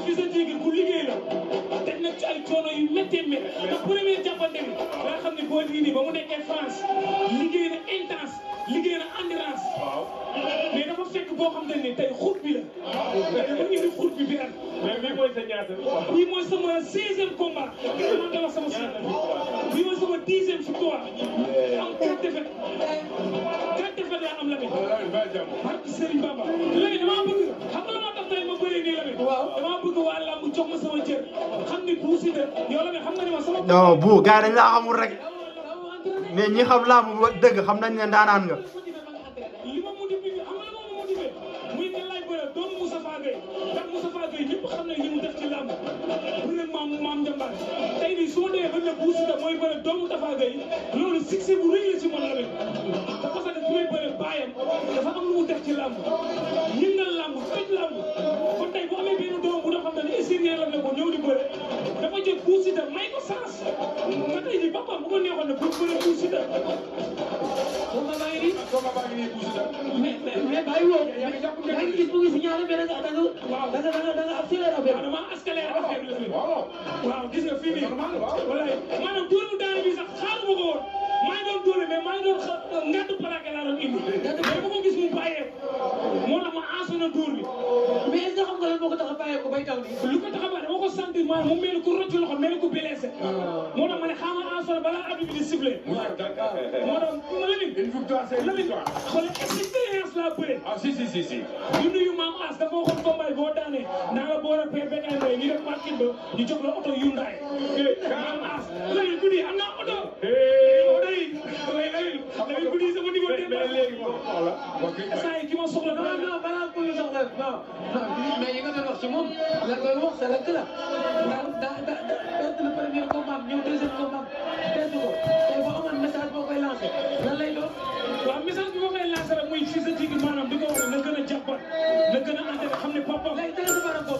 Fils de Tigre ku liggéey la dañ nag ci ay coono yu méttee métti te premier jàppante bi nga xam ne boo nii ba mu nekkee France liggéey na intense liggéey na endurance mais dafa fekk boo xam ne tey xut bi la dafa indi xut bi at mais bii mooy sa ñaata bii mooy sama 16e combat man da wax sama bii mooy sama 10e victoire am 4 défaites laa am Lamine barke Serigne Bamba léegi damaa bëgg xam nga la moo tax tey ma bëree nii Lamine damaa bëgg waa làmb jox ma sama cër xam ni Bou Siteu yow Lamine xam nga ni ma sama non bu gars dañ laa xamul rek mais ñi xam làmb dëgg xam nañ ne ndaanaan nga li ma motivé xam nga la ma motivé muy ne laay bëre doomu Moustapha Gueye ndax Moustapha Gueye ñëpp xam nañ li mu def ci làmb bëre maam Njambaar tey nii su ma demee ba ne Bou Siteu mooy bëre doomu Moustapha Gueye loolu succès bu rëy la ci man Lamine te parce que su may bëre baayam dafa am lu mu def ci làmb yëngal làmb toj làmb kon tey bu amee benn doom bu nga xam ne essayé la ne ko ñëw di bëre dafa jot Bou Siteu may ko sens nga tey jii papaam bu ko neexoon ne bu bëre Bou Siteu combat baa ngi nii Bou Siteu mais bàyyi woo yaa ngi gis mu ngi si ñaari mais da nga accéléré affaire dama accéléré affaire bi waaw gis nga fii nii walaay maanaam dóor bu daanu bi sax xaaruma ko woon maa ngi doon dóore mais maa ngi doon ngàddu plaqué laa doon indi mais bu ko gis mu bàyyee moo tax ma asona dóor bi mais est-ce que xam nga lan moo ko tax a bàyyee ko bay taw nii lu ko tax a bàyyi dama ko sentir maanaam mu mel ni ku rocc loxo mel ni ku blessé moo tax ma ne xaaral ma asona balaa arbitre bi di sifflé moo tax ma la lim une victoire c'est une victoire xoolal expérience laa bëre si ñu nuyu maam As dafa waxoon combat boo daanee naa la boole PPN mbay ñu def parking ba ñu jox la oto Hyundai maam As léegi guddi am naa oto oto yi léegi guddi sama niveau dépassé saa yi ki ma soxla non balaa ko ñu soxla non mais yi nga doon wax ci moom lan loolu wax sa lekk la perte le premier combat ñëw deuxième combat perte ko tey boo amoon message boo koy lancé lan lay doon waaw message bi ma koy lancé rek muy Fils de Tigre maanaam di ko wax na gën a jàppat na gën a entraîné xam ne papa léegi tey su ma la ko